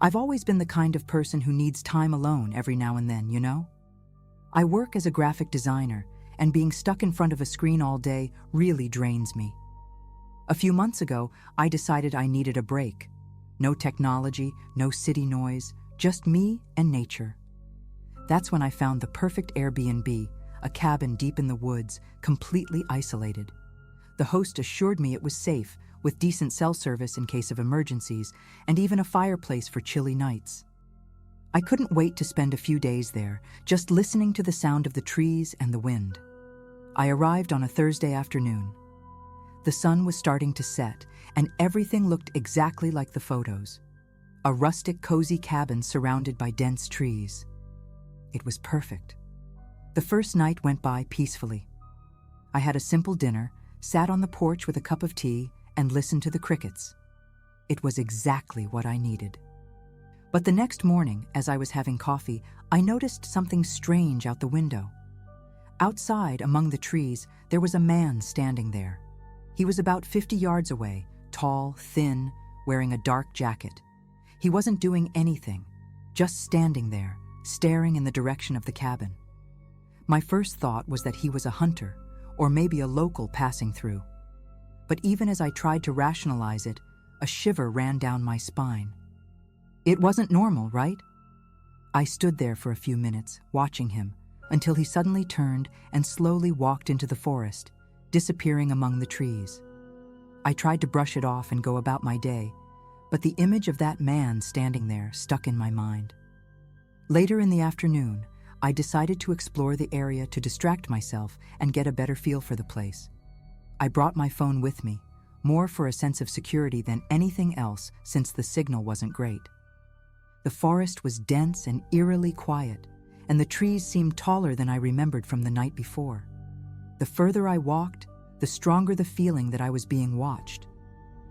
I've always been the kind of person who needs time alone every now and then, you know? I work as a graphic designer, and being stuck in front of a screen all day really drains me. A few months ago, I decided I needed a break. No technology, no city noise, just me and nature. That's when I found the perfect Airbnb, a cabin deep in the woods, completely isolated. The host assured me it was safe, with decent cell service in case of emergencies, and even a fireplace for chilly nights. I couldn't wait to spend a few days there, just listening to the sound of the trees and the wind. I arrived on a Thursday afternoon. The sun was starting to set, and everything looked exactly like the photos. A rustic, cozy cabin surrounded by dense trees. It was perfect. The first night went by peacefully. I had a simple dinner, sat on the porch with a cup of tea, and listened to the crickets. It was exactly what I needed. But the next morning, as I was having coffee, I noticed something strange out the window. Outside, among the trees, there was a man standing there. He was about 50 yards away, tall, thin, wearing a dark jacket. He wasn't doing anything, just standing there, staring in the direction of the cabin. My first thought was that he was a hunter, or maybe a local passing through. But even as I tried to rationalize it, a shiver ran down my spine. It wasn't normal, right? I stood there for a few minutes, watching him, until he suddenly turned and slowly walked into the forest, disappearing among the trees. I tried to brush it off and go about my day, but the image of that man standing there stuck in my mind. Later in the afternoon, I decided to explore the area to distract myself and get a better feel for the place. I brought my phone with me, more for a sense of security than anything else since the signal wasn't great. The forest was dense and eerily quiet, and the trees seemed taller than I remembered from the night before. The further I walked, the stronger the feeling that I was being watched.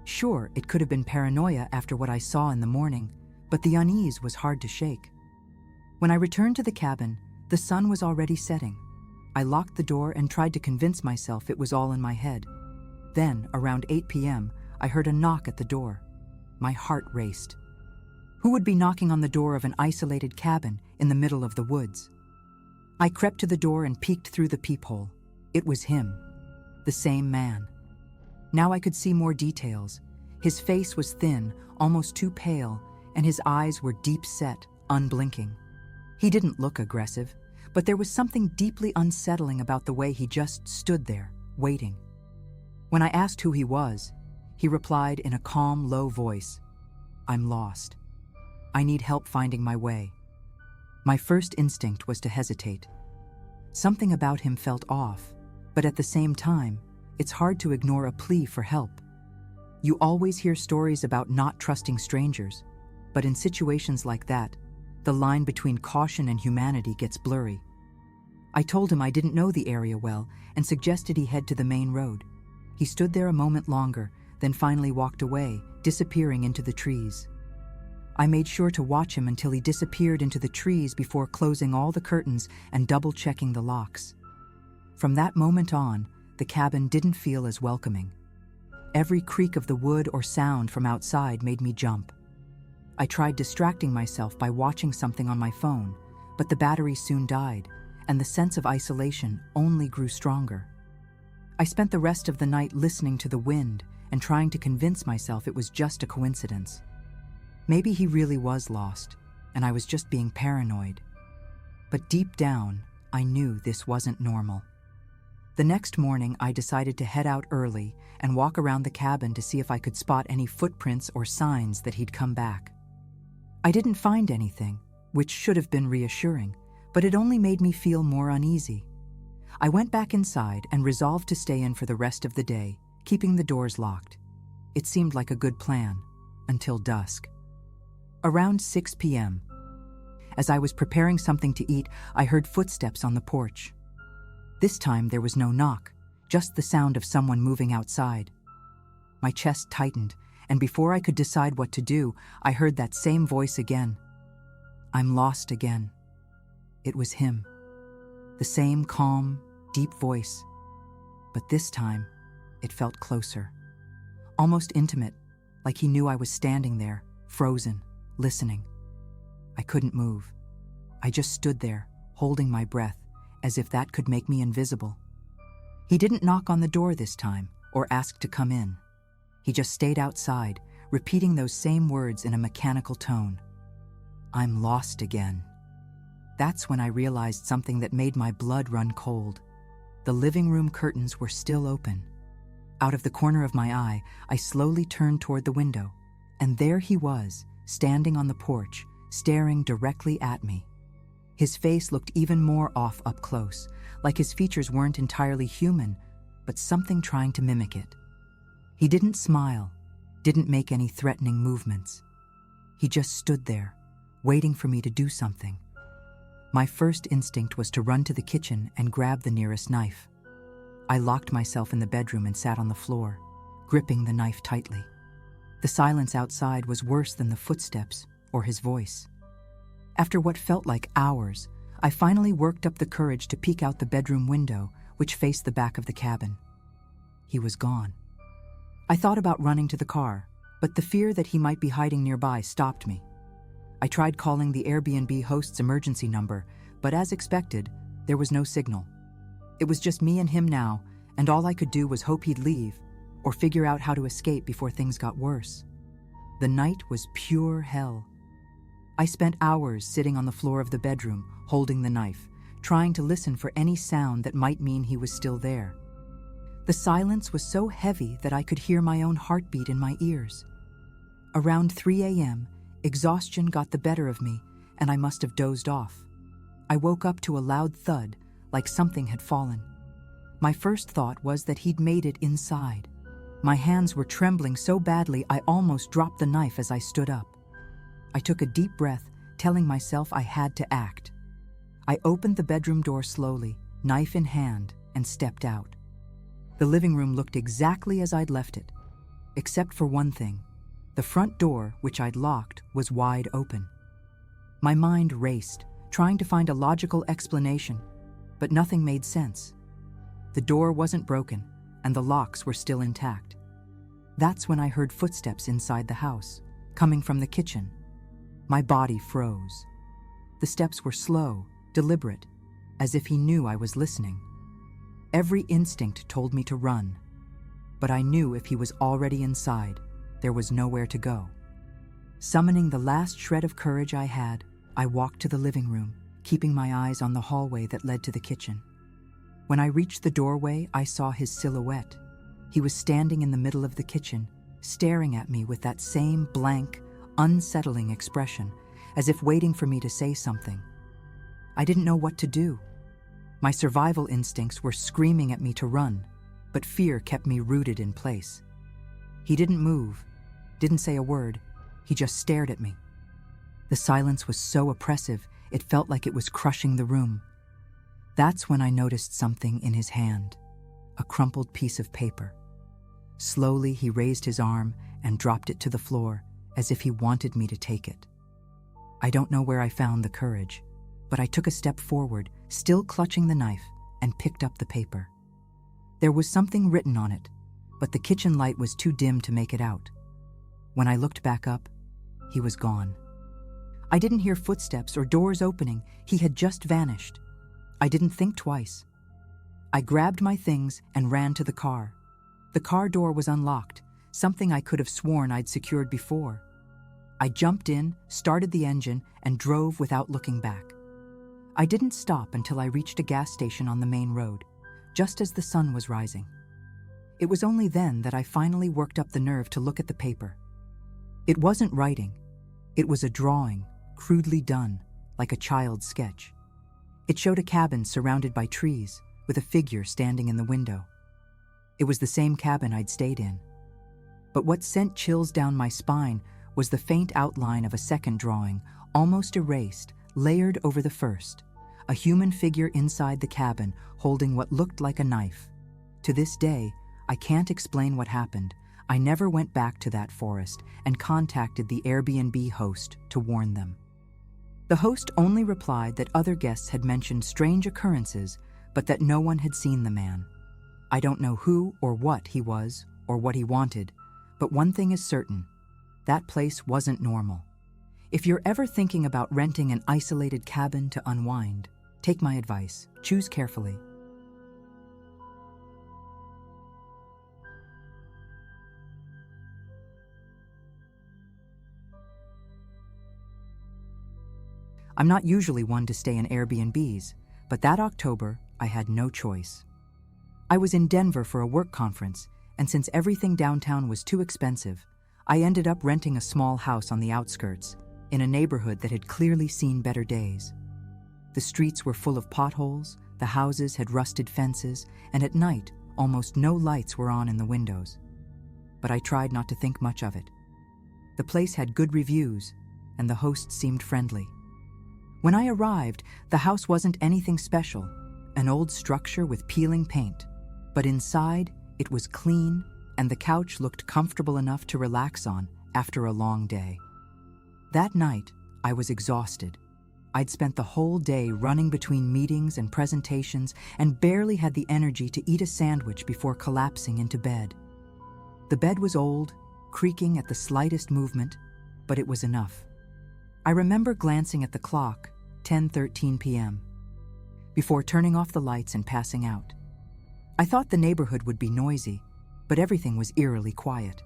Sure, it could have been paranoia after what I saw in the morning, but the unease was hard to shake. When I returned to the cabin, the sun was already setting. I locked the door and tried to convince myself it was all in my head. Then, around 8 p.m., I heard a knock at the door. My heart raced. Who would be knocking on the door of an isolated cabin in the middle of the woods? I crept to the door and peeked through the peephole. It was him, the same man. Now I could see more details. His face was thin, almost too pale, and his eyes were deep-set, unblinking. He didn't look aggressive, but there was something deeply unsettling about the way he just stood there, waiting. When I asked who he was, he replied in a calm, low voice, "I'm lost. I need help finding my way." My first instinct was to hesitate. Something about him felt off, but at the same time, it's hard to ignore a plea for help. You always hear stories about not trusting strangers, but in situations like that, the line between caution and humanity gets blurry. I told him I didn't know the area well and suggested he head to the main road. He stood there a moment longer, then finally walked away, disappearing into the trees. I made sure to watch him until he disappeared into the trees before closing all the curtains and double-checking the locks. From that moment on, the cabin didn't feel as welcoming. Every creak of the wood or sound from outside made me jump. I tried distracting myself by watching something on my phone, but the battery soon died, and the sense of isolation only grew stronger. I spent the rest of the night listening to the wind and trying to convince myself it was just a coincidence. Maybe he really was lost, and I was just being paranoid. But deep down, I knew this wasn't normal. The next morning, I decided to head out early and walk around the cabin to see if I could spot any footprints or signs that he'd come back. I didn't find anything, which should have been reassuring, but it only made me feel more uneasy. I went back inside and resolved to stay in for the rest of the day, keeping the doors locked. It seemed like a good plan, until dusk. Around 6 p.m., as I was preparing something to eat, I heard footsteps on the porch. This time there was no knock, just the sound of someone moving outside. My chest tightened, and before I could decide what to do, I heard that same voice again. "I'm lost again." It was him. The same calm, deep voice. But this time, it felt closer. Almost intimate, like he knew I was standing there, frozen, listening. I couldn't move. I just stood there, holding my breath, as if that could make me invisible. He didn't knock on the door this time or ask to come in. He just stayed outside, repeating those same words in a mechanical tone. I'm lost again. That's when I realized something that made my blood run cold. The living room curtains were still open. Out of the corner of my eye, I slowly turned toward the window, and there he was, standing on the porch, staring directly at me. His face looked even more off up close, like his features weren't entirely human, but something trying to mimic it. He didn't smile, didn't make any threatening movements. He just stood there, waiting for me to do something. My first instinct was to run to the kitchen and grab the nearest knife. I locked myself in the bedroom and sat on the floor, gripping the knife tightly. The silence outside was worse than the footsteps or his voice. After what felt like hours, I finally worked up the courage to peek out the bedroom window, which faced the back of the cabin. He was gone. I thought about running to the car, but the fear that he might be hiding nearby stopped me. I tried calling the Airbnb host's emergency number, but as expected, there was no signal. It was just me and him now, and all I could do was hope he'd leave or figure out how to escape before things got worse. The night was pure hell. I spent hours sitting on the floor of the bedroom, holding the knife, trying to listen for any sound that might mean he was still there. The silence was so heavy that I could hear my own heartbeat in my ears. Around 3 a.m., exhaustion got the better of me, and I must have dozed off. I woke up to a loud thud, like something had fallen. My first thought was that he'd made it inside. My hands were trembling so badly I almost dropped the knife as I stood up. I took a deep breath, telling myself I had to act. I opened the bedroom door slowly, knife in hand, and stepped out. The living room looked exactly as I'd left it, except for one thing. The front door, which I'd locked, was wide open. My mind raced, trying to find a logical explanation, but nothing made sense. The door wasn't broken, and the locks were still intact. That's when I heard footsteps inside the house, coming from the kitchen. My body froze. The steps were slow, deliberate, as if he knew I was listening. Every instinct told me to run, but I knew if he was already inside, there was nowhere to go. Summoning the last shred of courage I had, I walked to the living room, keeping my eyes on the hallway that led to the kitchen. When I reached the doorway, I saw his silhouette. He was standing in the middle of the kitchen, staring at me with that same blank, unsettling expression, as if waiting for me to say something. I didn't know what to do. My survival instincts were screaming at me to run, but fear kept me rooted in place. He didn't move, didn't say a word. He just stared at me. The silence was so oppressive, it felt like it was crushing the room. That's when I noticed something in his hand, a crumpled piece of paper. Slowly, he raised his arm and dropped it to the floor, as if he wanted me to take it. I don't know where I found the courage, but I took a step forward, still clutching the knife, and picked up the paper. There was something written on it, but the kitchen light was too dim to make it out. When I looked back up, he was gone. I didn't hear footsteps or doors opening. He had just vanished. I didn't think twice. I grabbed my things and ran to the car. The car door was unlocked, something I could have sworn I'd secured before. I jumped in, started the engine, and drove without looking back. I didn't stop until I reached a gas station on the main road, just as the sun was rising. It was only then that I finally worked up the nerve to look at the paper. It wasn't writing. It was a drawing, crudely done, like a child's sketch. It showed a cabin surrounded by trees, with a figure standing in the window. It was the same cabin I'd stayed in. But what sent chills down my spine was the faint outline of a second drawing, almost erased, layered over the first, a human figure inside the cabin holding what looked like a knife. To this day, I can't explain what happened. I never went back to that forest and contacted the Airbnb host to warn them. The host only replied that other guests had mentioned strange occurrences, but that no one had seen the man. I don't know who or what he was or what he wanted, but one thing is certain: that place wasn't normal. If you're ever thinking about renting an isolated cabin to unwind, take my advice. Choose carefully. I'm not usually one to stay in Airbnbs, but that October, I had no choice. I was in Denver for a work conference, and since everything downtown was too expensive, I ended up renting a small house on the outskirts, in a neighborhood that had clearly seen better days. The streets were full of potholes, the houses had rusted fences, and at night, almost no lights were on in the windows. But I tried not to think much of it. The place had good reviews, and the host seemed friendly. When I arrived, the house wasn't anything special, an old structure with peeling paint, but inside, it was clean, and the couch looked comfortable enough to relax on after a long day. That night, I was exhausted. I'd spent the whole day running between meetings and presentations and barely had the energy to eat a sandwich before collapsing into bed. The bed was old, creaking at the slightest movement, but it was enough. I remember glancing at the clock, 10:13 p.m., before turning off the lights and passing out. I thought the neighborhood would be noisy, but everything was eerily quiet.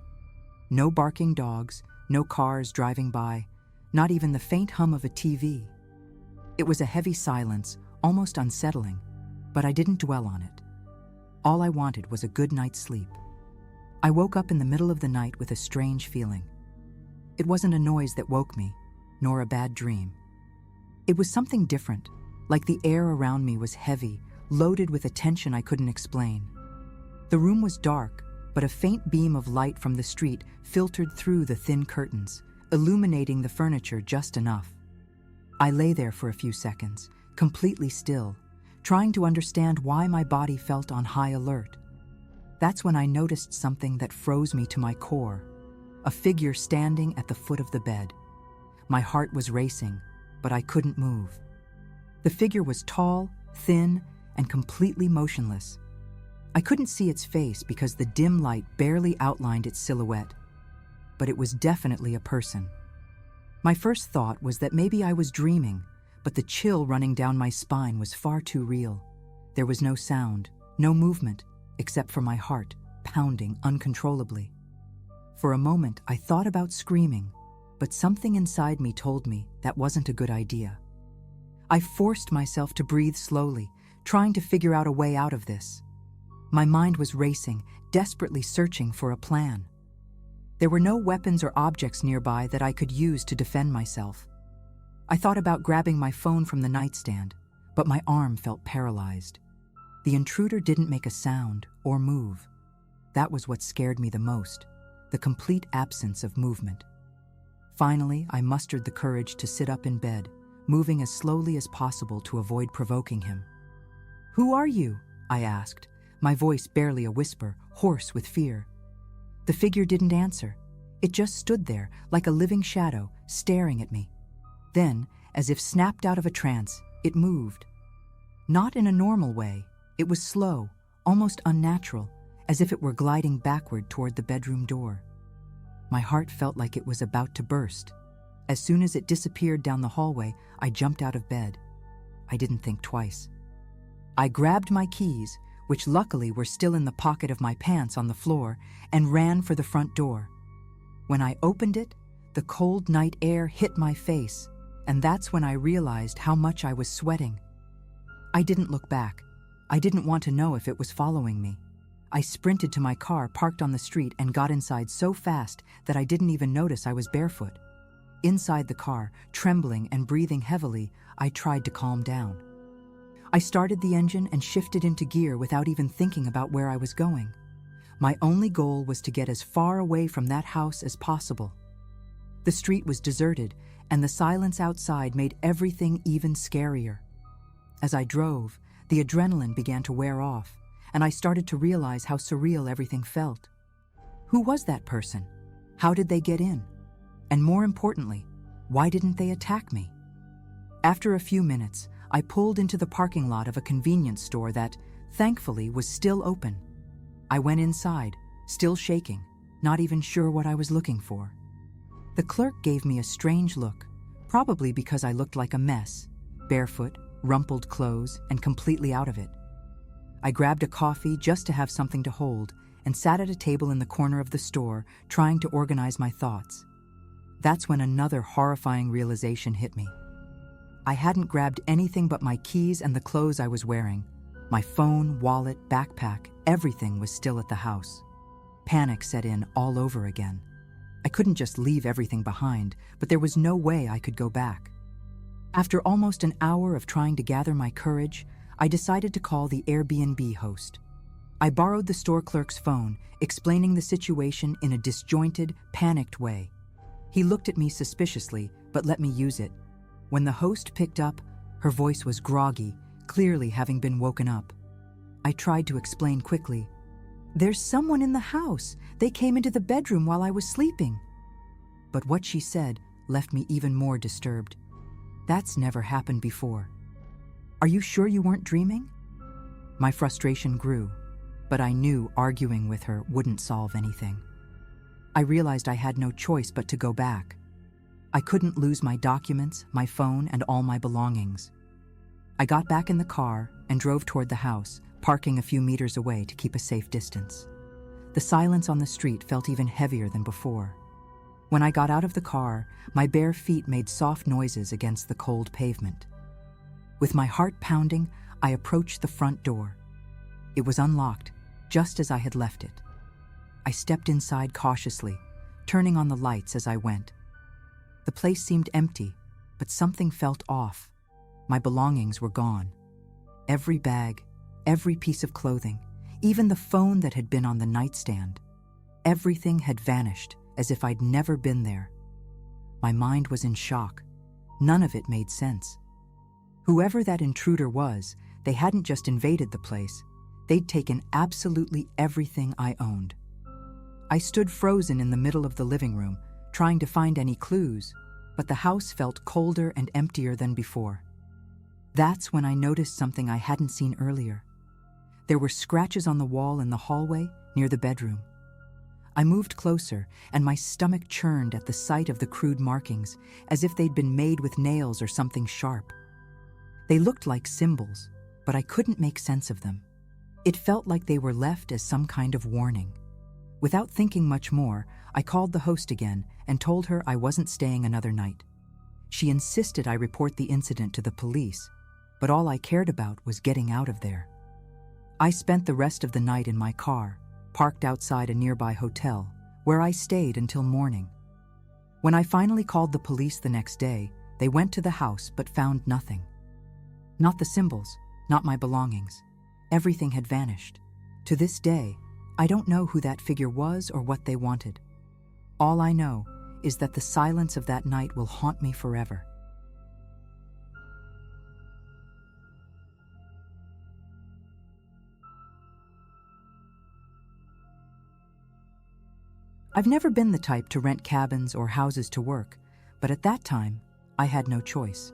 No barking dogs, no cars driving by, not even the faint hum of a TV. It was a heavy silence, almost unsettling, but I didn't dwell on it. All I wanted was a good night's sleep. I woke up in the middle of the night with a strange feeling. It wasn't a noise that woke me, nor a bad dream. It was something different, like the air around me was heavy, loaded with a tension I couldn't explain. The room was dark, but a faint beam of light from the street filtered through the thin curtains, illuminating the furniture just enough. I lay there for a few seconds, completely still, trying to understand why my body felt on high alert. That's when I noticed something that froze me to my core, a figure standing at the foot of the bed. My heart was racing, but I couldn't move. The figure was tall, thin, and completely motionless. I couldn't see its face because the dim light barely outlined its silhouette, but it was definitely a person. My first thought was that maybe I was dreaming, but the chill running down my spine was far too real. There was no sound, no movement, except for my heart pounding uncontrollably. For a moment, I thought about screaming, but something inside me told me that wasn't a good idea. I forced myself to breathe slowly, trying to figure out a way out of this. My mind was racing, desperately searching for a plan. There were no weapons or objects nearby that I could use to defend myself. I thought about grabbing my phone from the nightstand, but my arm felt paralyzed. The intruder didn't make a sound or move. That was what scared me the most, the complete absence of movement. Finally, I mustered the courage to sit up in bed, moving as slowly as possible to avoid provoking him. "Who are you?" I asked, my voice barely a whisper, hoarse with fear. The figure didn't answer. It just stood there, like a living shadow, staring at me. Then, as if snapped out of a trance, it moved. Not in a normal way. It was slow, almost unnatural, as if it were gliding backward toward the bedroom door. My heart felt like it was about to burst. As soon as it disappeared down the hallway, I jumped out of bed. I didn't think twice. I grabbed my keys, which luckily were still in the pocket of my pants on the floor, and ran for the front door. When I opened it, the cold night air hit my face, and that's when I realized how much I was sweating. I didn't look back. I didn't want to know if it was following me. I sprinted to my car parked on the street and got inside so fast that I didn't even notice I was barefoot. Inside the car, trembling and breathing heavily, I tried to calm down. I started the engine and shifted into gear without even thinking about where I was going. My only goal was to get as far away from that house as possible. The street was deserted, and the silence outside made everything even scarier. As I drove, the adrenaline began to wear off, and I started to realize how surreal everything felt. Who was that person? How did they get in? And more importantly, why didn't they attack me? After a few minutes, I pulled into the parking lot of a convenience store that, thankfully, was still open. I went inside, still shaking, not even sure what I was looking for. The clerk gave me a strange look, Probably because I looked like a mess, barefoot, rumpled clothes, and completely out of it. I grabbed a coffee just to have something to hold and sat at a table in the corner of the store, trying to organize my thoughts. That's when another horrifying realization hit me. I hadn't grabbed anything but my keys and the clothes I was wearing. My phone, wallet, backpack, everything was still at the house. Panic set in all over again. I couldn't just leave everything behind, but there was no way I could go back. After almost an hour of trying to gather my courage, I decided to call the Airbnb host. I borrowed the store clerk's phone, explaining the situation in a disjointed, panicked way. He looked at me suspiciously, but let me use it. When the host picked up, her voice was groggy, clearly having been woken up. I tried to explain quickly. "There's someone in the house. They came into the bedroom while I was sleeping." But what she said left me even more disturbed. That's never happened before. "Are you sure you weren't dreaming?" My frustration grew, but I knew arguing with her wouldn't solve anything. I realized I had no choice but to go back. I couldn't lose my documents, my phone, and all my belongings. I got back in the car and drove toward the house, parking a few meters away to keep a safe distance. The silence on the street felt even heavier than before. When I got out of the car, my bare feet made soft noises against the cold pavement. With my heart pounding, I approached the front door. It was unlocked, just as I had left it. I stepped inside cautiously, turning on the lights as I went. The place seemed empty, but something felt off. My belongings were gone. Every bag, every piece of clothing, even the phone that had been on the nightstand. Everything had vanished, as if I'd never been there. My mind was in shock. None of it made sense. Whoever that intruder was, they hadn't just invaded the place. They'd taken absolutely everything I owned. I stood frozen in the middle of the living room, trying to find any clues, but the house felt colder and emptier than before. That's when I noticed something I hadn't seen earlier. There were scratches on the wall in the hallway near the bedroom. I moved closer, and my stomach churned at the sight of the crude markings, as if they'd been made with nails or something sharp. They looked like symbols, but I couldn't make sense of them. It felt like they were left as some kind of warning. Without thinking much more, I called the host again and told her I wasn't staying another night. She insisted I report the incident to the police, but all I cared about was getting out of there. I spent the rest of the night in my car, parked outside a nearby hotel, where I stayed until morning. When I finally called the police the next day, they went to the house but found nothing. Not the symbols, not my belongings. Everything had vanished. To this day, I don't know who that figure was or what they wanted. All I know is that the silence of that night will haunt me forever. I've never been the type to rent cabins or houses to work, but at that time, I had no choice.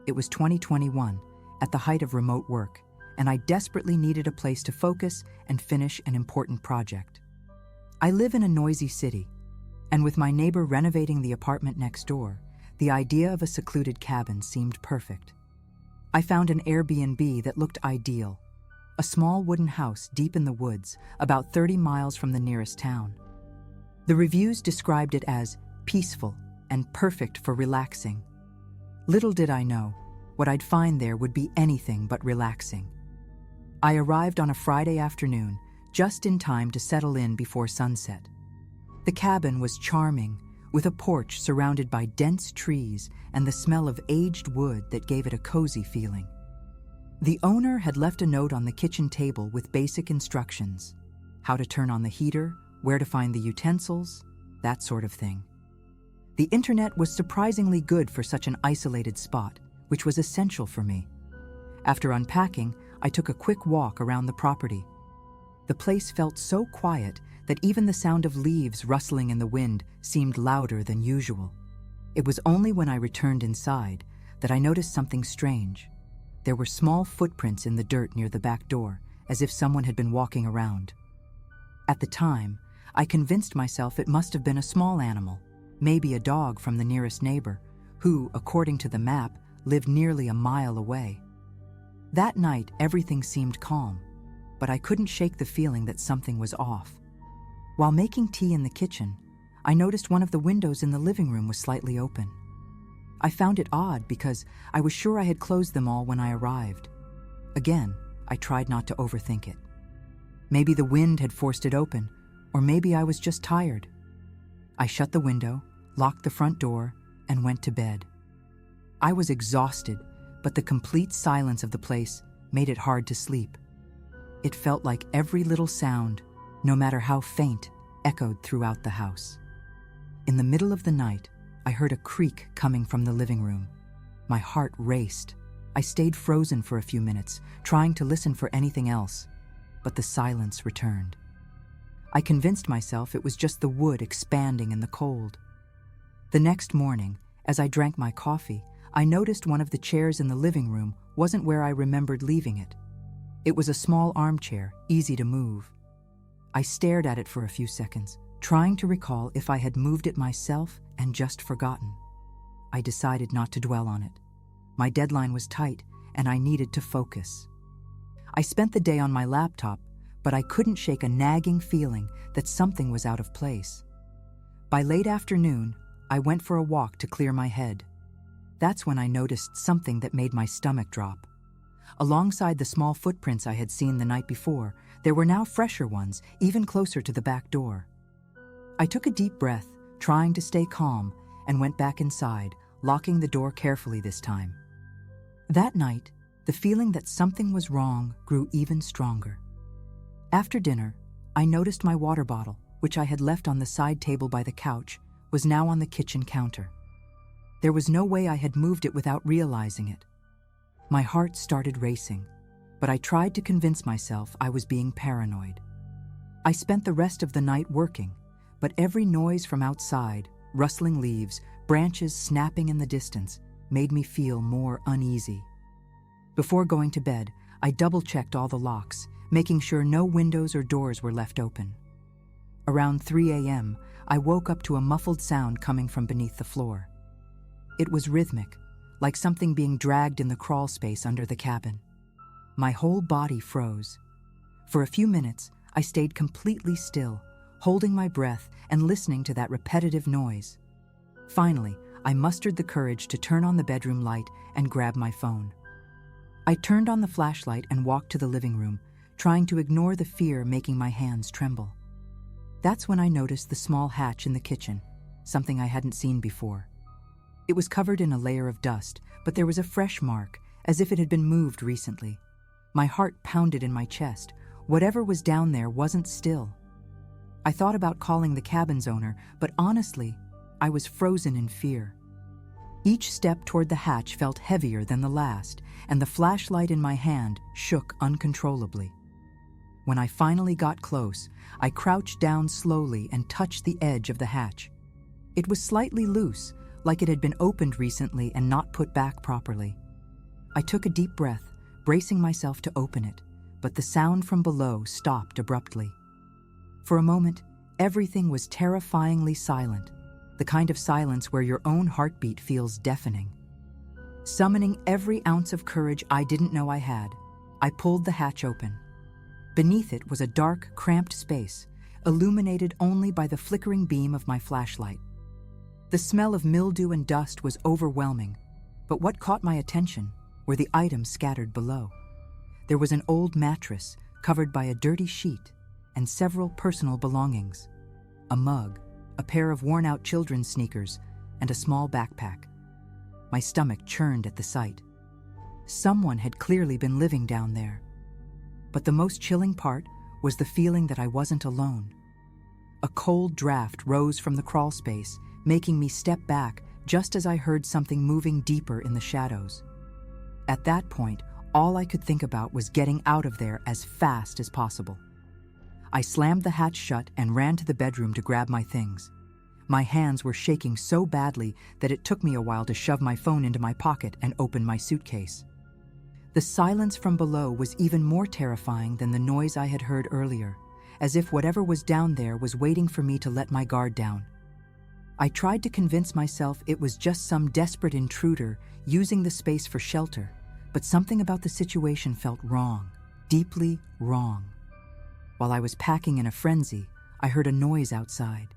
It was 2021, at the height of remote work, and I desperately needed a place to focus and finish an important project. I live in a noisy city, and with my neighbor renovating the apartment next door, the idea of a secluded cabin seemed perfect. I found an Airbnb that looked ideal, a small wooden house deep in the woods, about 30 miles from the nearest town. The reviews described it as peaceful and perfect for relaxing. Little did I know, what I'd find there would be anything but relaxing. I arrived on a Friday afternoon, just in time to settle in before sunset. The cabin was charming, with a porch surrounded by dense trees and the smell of aged wood that gave it a cozy feeling. The owner had left a note on the kitchen table with basic instructions: how to turn on the heater, where to find the utensils, that sort of thing. The internet was surprisingly good for such an isolated spot, which was essential for me. After unpacking, I took a quick walk around the property. The place felt so quiet that even the sound of leaves rustling in the wind seemed louder than usual. It was only when I returned inside that I noticed something strange. There were small footprints in the dirt near the back door, as if someone had been walking around. At the time, I convinced myself it must have been a small animal, maybe a dog from the nearest neighbor, who, according to the map, lived nearly a mile away. That night, everything seemed calm, but I couldn't shake the feeling that something was off. While making tea in the kitchen, I noticed one of the windows in the living room was slightly open. I found it odd because I was sure I had closed them all when I arrived. Again, I tried not to overthink it. Maybe the wind had forced it open, or maybe I was just tired. I shut the window, locked the front door, and went to bed. I was exhausted, but the complete silence of the place made it hard to sleep. It felt like every little sound, no matter how faint, echoed throughout the house. In the middle of the night, I heard a creak coming from the living room. My heart raced. I stayed frozen for a few minutes, trying to listen for anything else, but the silence returned. I convinced myself it was just the wood expanding in the cold. The next morning, as I drank my coffee, I noticed one of the chairs in the living room wasn't where I remembered leaving it. It was a small armchair, easy to move. I stared at it for a few seconds, trying to recall if I had moved it myself and just forgotten. I decided not to dwell on it. My deadline was tight, and I needed to focus. I spent the day on my laptop, but I couldn't shake a nagging feeling that something was out of place. By late afternoon, I went for a walk to clear my head. That's when I noticed something that made my stomach drop. Alongside the small footprints I had seen the night before, there were now fresher ones, even closer to the back door. I took a deep breath, trying to stay calm, and went back inside, locking the door carefully this time. That night, the feeling that something was wrong grew even stronger. After dinner, I noticed my water bottle, which I had left on the side table by the couch, was now on the kitchen counter. There was no way I had moved it without realizing it. My heart started racing, but I tried to convince myself I was being paranoid. I spent the rest of the night working, but every noise from outside, rustling leaves, branches snapping in the distance, made me feel more uneasy. Before going to bed, I double-checked all the locks, making sure no windows or doors were left open. Around 3 a.m., I woke up to a muffled sound coming from beneath the floor. It was rhythmic, like something being dragged in the crawl space under the cabin. My whole body froze. For a few minutes, I stayed completely still, holding my breath and listening to that repetitive noise. Finally, I mustered the courage to turn on the bedroom light and grab my phone. I turned on the flashlight and walked to the living room, trying to ignore the fear making my hands tremble. That's when I noticed the small hatch in the kitchen, something I hadn't seen before. It was covered in a layer of dust, but there was a fresh mark, as if it had been moved recently. My heart pounded in my chest. Whatever was down there wasn't still. I thought about calling the cabin's owner, but honestly, I was frozen in fear. Each step toward the hatch felt heavier than the last, and the flashlight in my hand shook uncontrollably. When I finally got close, I crouched down slowly and touched the edge of the hatch. It was slightly loose, like it had been opened recently and not put back properly. I took a deep breath, bracing myself to open it, but the sound from below stopped abruptly. For a moment, everything was terrifyingly silent, the kind of silence where your own heartbeat feels deafening. Summoning every ounce of courage I didn't know I had, I pulled the hatch open. Beneath it was a dark, cramped space, illuminated only by the flickering beam of my flashlight. The smell of mildew and dust was overwhelming, but what caught my attention were the items scattered below. There was an old mattress covered by a dirty sheet and several personal belongings: a mug, a pair of worn-out children's sneakers, and a small backpack. My stomach churned at the sight. Someone had clearly been living down there. But the most chilling part was the feeling that I wasn't alone. A cold draft rose from the crawl space, making me step back just as I heard something moving deeper in the shadows. At that point, all I could think about was getting out of there as fast as possible. I slammed the hatch shut and ran to the bedroom to grab my things. My hands were shaking so badly that it took me a while to shove my phone into my pocket and open my suitcase. The silence from below was even more terrifying than the noise I had heard earlier, as if whatever was down there was waiting for me to let my guard down. I tried to convince myself it was just some desperate intruder using the space for shelter, but something about the situation felt wrong, deeply wrong. While I was packing in a frenzy, I heard a noise outside.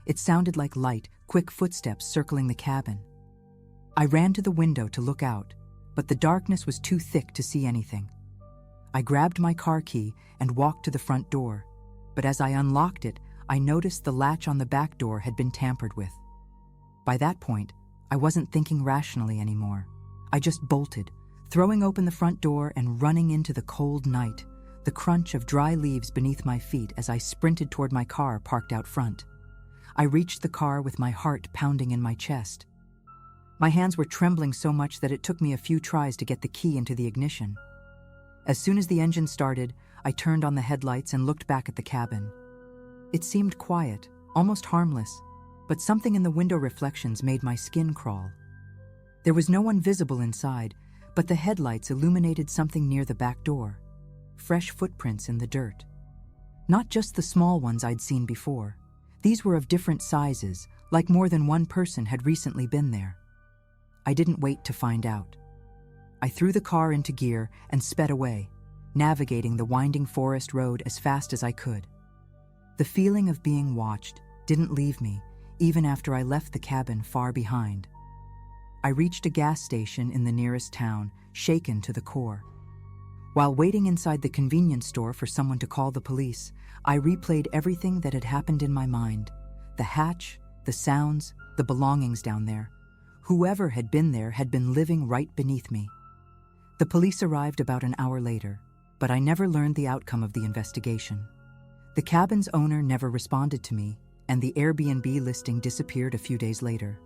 It sounded like light, quick footsteps circling the cabin. I ran to the window to look out, but the darkness was too thick to see anything. I grabbed my car key and walked to the front door, but as I unlocked it, I noticed the latch on the back door had been tampered with. By that point, I wasn't thinking rationally anymore. I just bolted, throwing open the front door and running into the cold night, the crunch of dry leaves beneath my feet as I sprinted toward my car parked out front. I reached the car with my heart pounding in my chest. My hands were trembling so much that it took me a few tries to get the key into the ignition. As soon as the engine started, I turned on the headlights and looked back at the cabin. It seemed quiet, almost harmless, but something in the window reflections made my skin crawl. There was no one visible inside, but the headlights illuminated something near the back door. Fresh footprints in the dirt. Not just the small ones I'd seen before. These were of different sizes, like more than one person had recently been there. I didn't wait to find out. I threw the car into gear and sped away, navigating the winding forest road as fast as I could. The feeling of being watched didn't leave me, even after I left the cabin far behind. I reached a gas station in the nearest town, shaken to the core. While waiting inside the convenience store for someone to call the police, I replayed everything that had happened in my mind. The hatch, the sounds, the belongings down there. Whoever had been there had been living right beneath me. The police arrived about an hour later, but I never learned the outcome of the investigation. The cabin's owner never responded to me, and the Airbnb listing disappeared a few days later.